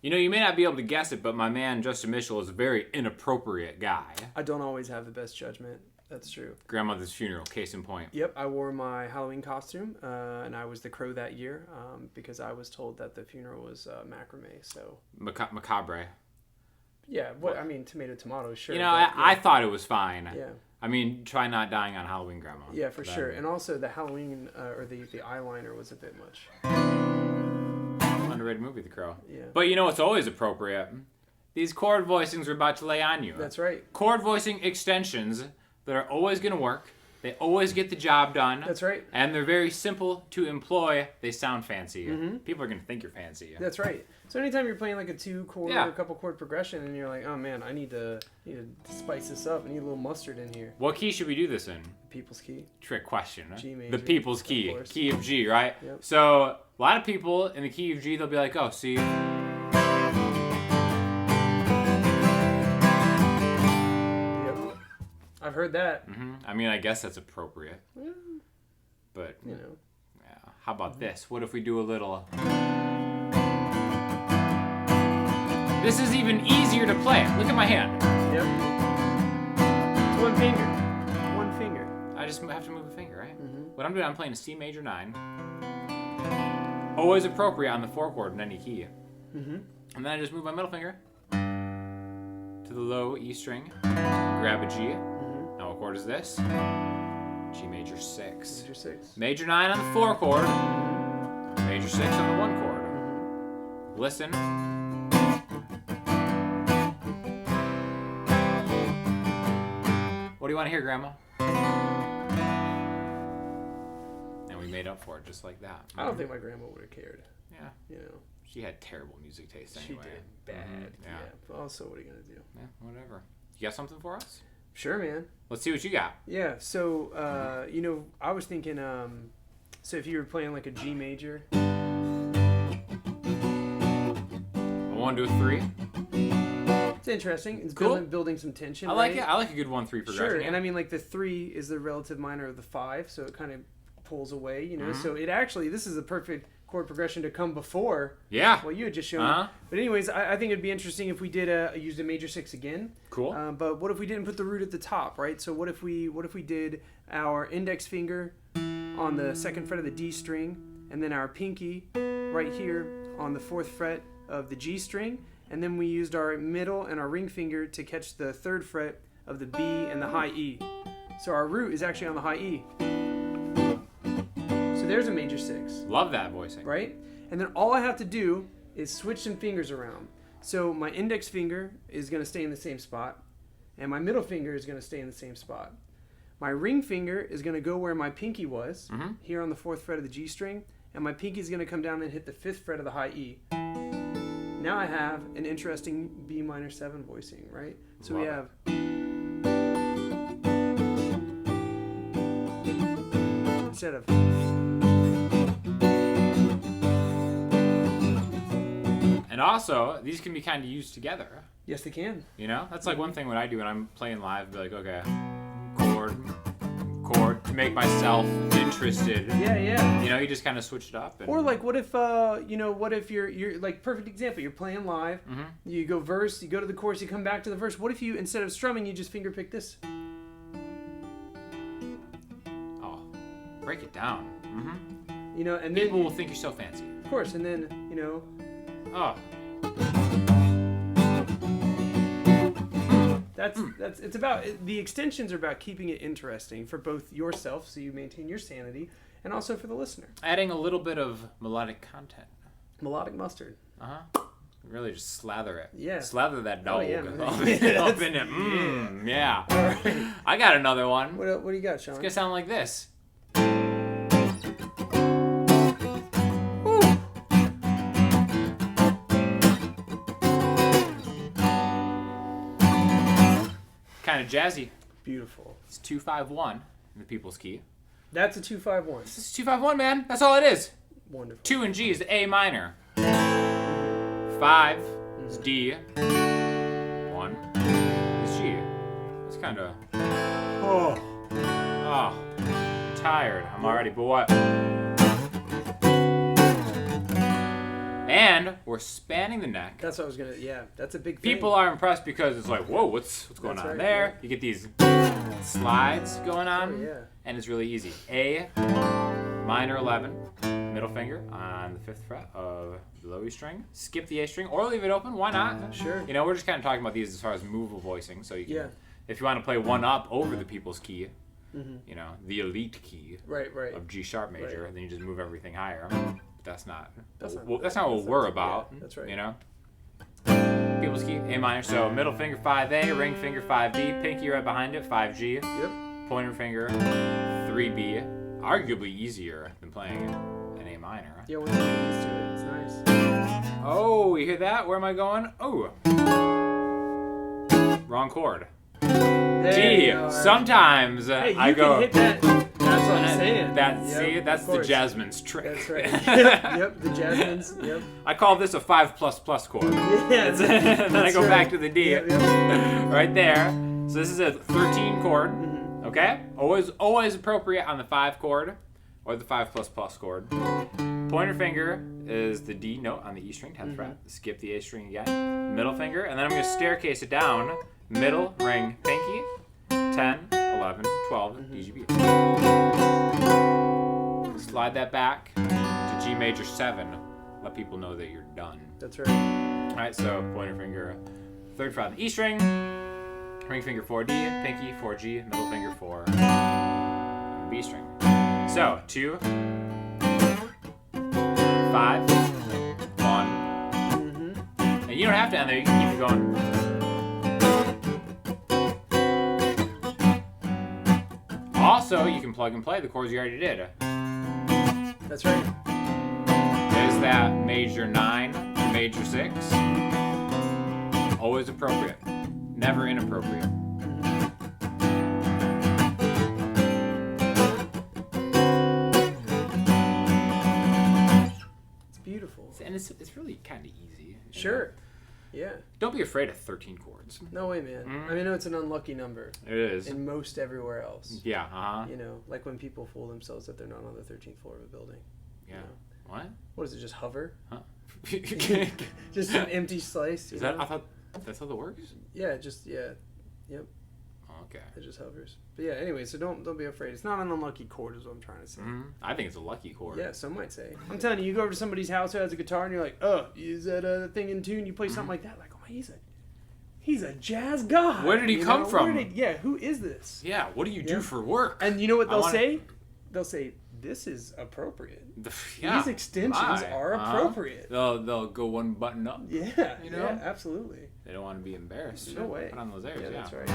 You know, you may not be able to guess it, but my man Justin Mitchell is a very inappropriate guy. I don't always have the best judgment. That's true. Grandmother's funeral, case in point. Yep, I wore my Halloween costume, and I was the crow that year because I was told that the funeral was macrame. So Macabre. Yeah, I mean, tomato, sure. You know, I thought it was fine. Yeah. I mean, try not dying on Halloween, Grandma. Yeah, for sure. And also the Halloween or the eyeliner was a bit much. Underrated movie, The Crow. Yeah. But you know what's always appropriate? These chord voicings we're about to lay on you. That's right. Chord voicing extensions that are always going to work. They always get the job done. That's right. And they're very simple to employ. They sound fancy. Mm-hmm. People are going to think you're fancy. That's right. So anytime you're playing like a 2-chord or a couple chord progression and you're like, oh man, I need to spice this up. I need a little mustard in here. What key should we do this in? People's key. Trick question. G major. The people's key. Key of G, right? Yep. So a lot of people in the key of G, they'll be like, oh, see. I've heard that. Mm-hmm. I mean, I guess that's appropriate. Yeah. But, you know. Yeah. How about this? What if we do a little... This is even easier to play. Look at my hand. Yep. One finger. One finger. I just have to move a finger, right? Mm-hmm. What I'm doing, I'm playing a C major 9. Always appropriate on the 4 chord in any key. Mm-hmm. And then I just move my middle finger to the low E string. Grab a G. Mm-hmm. Now what chord is this? G major 6. Major 6. Major 9 on the 4 chord. Major 6 on the 1 chord. Mm-hmm. Listen. What do you want to hear, Grandma? And we made up for it just like that. I don't think my grandma would have cared. Yeah. You know. She had terrible music taste anyway. She did. Bad. Mm-hmm. Yeah. But also, what are you going to do? Yeah, whatever. You got something for us? Sure, man. Let's see what you got. Yeah, so, you know, I was thinking, so if you were playing like a G major. A 1 to a 3. It's interesting. It's cool. building some tension. I like right? it. I like a good 1-3 progression. Sure, yeah. and I mean, like the 3 is the relative minor of the 5, so it kind of pulls away, you know. Mm-hmm. So it actually, this is a perfect chord progression to come before what you had just shown. Uh-huh. But anyways, I think it'd be interesting if we did used a major 6 again. Cool. But what if we didn't put the root at the top, right? So what if we did our index finger on the 2nd fret of the D string, and then our pinky right here on the 4th fret of the G string, and then we used our middle and our ring finger to catch the 3rd fret of the B and the high E. So our root is actually on the high E. So there's a major 6. Love that voicing. Right? And then all I have to do is switch some fingers around. So my index finger is going to stay in the same spot, and my middle finger is going to stay in the same spot. My ring finger is going to go where my pinky was, here on the 4th fret of the G string, and my pinky is going to come down and hit the 5th fret of the high E. Now I have an interesting B minor 7 voicing, right? So we have... Instead of... And also, these can be kind of used together. Yes, they can. You know? That's like one thing when I do when I'm playing live, be like, okay, chord, to make myself interested. Yeah. You know, you just kind of switch it up. And... Or like, what if, what if you're like, perfect example, you're playing live, you go verse, you go to the chorus, you come back to the verse. What if you, instead of strumming, you just finger pick this? Oh, break it down. You know, and people then will think you're so fancy. Of course, and then, you know. Oh. It's about, the extensions are about keeping it interesting for both yourself, so you maintain your sanity, and also for the listener. Adding a little bit of melodic content. Melodic mustard. Really just slather it. Yeah. Slather that dog. Oh, yeah. Up in it. Yeah. All right. I got another one. What do you got, Sean? It's going to sound like this. Kind of jazzy. Beautiful. It's 2-5-1 in the people's key. That's a 2-5-1. This is 2-5-1, man. That's all it is. Wonderful. 2 in G is A minor. 5 is D. 1 is G. It's kind of... Oh, I'm tired. I'm already... But what? And we're spanning the neck. That's what I was gonna. Yeah, that's a big thing. People are impressed because it's like, whoa, what's going That's on right, there? yeah. You get these slides going on, Oh, yeah. and it's really easy. A minor 11, middle finger on the 5th fret of the low E string. Skip the A string or leave it open. Why not? Sure. You know, we're just kind of talking about these as far as movable voicing, so you can, Yeah. if you want to play one up over the people's key, you know, the elite key Right. of G sharp major, Right. then you just move everything higher. But that's not That's what not we're yeah, about. that's right. You know, people's key A minor. So middle finger 5A, ring finger 5B, pinky right behind it 5G, Yep. pointer finger 3B. Arguably easier than playing an A minor. Yeah, when you get used to it, it's nice. Oh, you hear that? Where am I going? Oh, wrong chord. There G. you are. Sometimes Hey, you I go. can hit that. That's what I'm saying. That's Yep, see, of that's the course. Jasmine's trick. That's right. Yep, the Jasmines. Yep. I call this a 5++ chord. Yeah. and then I go right. back to the D. Yep. Right there. So this is a 13 chord. Mm-hmm. Okay? Always appropriate on the 5 chord or the 5++ chord. Pointer finger is the D note on the E string, 10th fret. Skip the A string again. Middle finger, and then I'm going to staircase it down. Middle, ring, pinky, 10, 11, 12, DGB. Slide that back to G major 7. Let people know that you're done. That's right. All right, so pointer finger, 3rd fret on the E string, ring finger 4D, pinky 4G, middle finger 4 on the B string. So 2, 5, 1, and you don't have to end there. You can keep it going. Also, you can plug and play the chords you already did. That's right. There's that major 9 to major 6. Always appropriate. Never inappropriate. It's beautiful. And it's really kind of easy. you Sure. know? Yeah. Don't be afraid of 13 chords. No way, man. I mean, I know it's an unlucky number It is. in most everywhere else. Yeah, uh-huh. You know, like when people fool themselves that they're not on the 13th floor of a building. Yeah. You know? What? What is it? Just hover? Huh? Just an empty slice? You Is that, know? I thought that's how that works? Yeah, just Yep. Oh, okay. It just hovers. But yeah, anyway, so don't be afraid. It's not an unlucky chord, is what I'm trying to say. I think it's a lucky chord. Yeah, some might say. I'm telling you, you go over to somebody's house who has a guitar, and you're like, "Oh, is that a thing in tune?" You play something like that, like, "Oh, he's a jazz god." Where did he You come know? from? Who is this? Yeah, what do you do Yeah. for work? And you know what I they'll wanna- say? They'll say, "This is appropriate. Yeah, These extensions my, are appropriate." They'll go one button up. Yeah, You know? yeah, absolutely. They don't want to be embarrassed. No way. Put on those airs. Yeah, Yeah, that's right.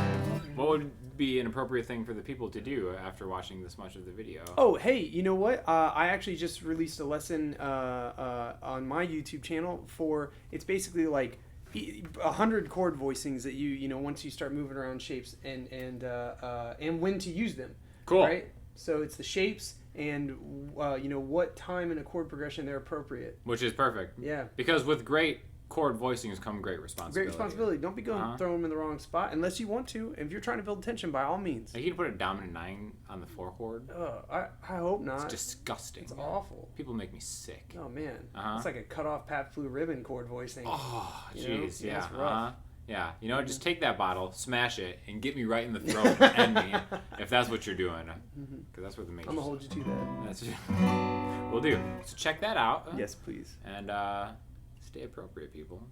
What would be an appropriate thing for the people to do after watching this much of the video? Oh, hey, you know what? I actually just released a lesson on my YouTube channel for, it's basically like 100 chord voicings that you know, once you start moving around shapes and when to use them. Cool. Right? So it's the shapes and, you know, what time in a chord progression they're appropriate. Which is perfect. Yeah. Because with great chord voicings come great responsibility. Great responsibility. Don't be going throwing them in the wrong spot unless you want to. If you're trying to build tension, by all means. Like you can put a dominant 9 on the 4 chord. I hope not. It's disgusting. It's awful. People make me sick. Oh man, Uh-huh. it's like a cut off Pat Blue Ribbon chord voicing. Oh, You know? jeez, Yeah, yeah. it's rough. Yeah, you know, just take that bottle, smash it, and get me right in the throat and me, if that's what you're doing. Because that's where the major. I'm gonna hold you to that. That's We'll do. So check that out. Yes, please. And stay appropriate, people.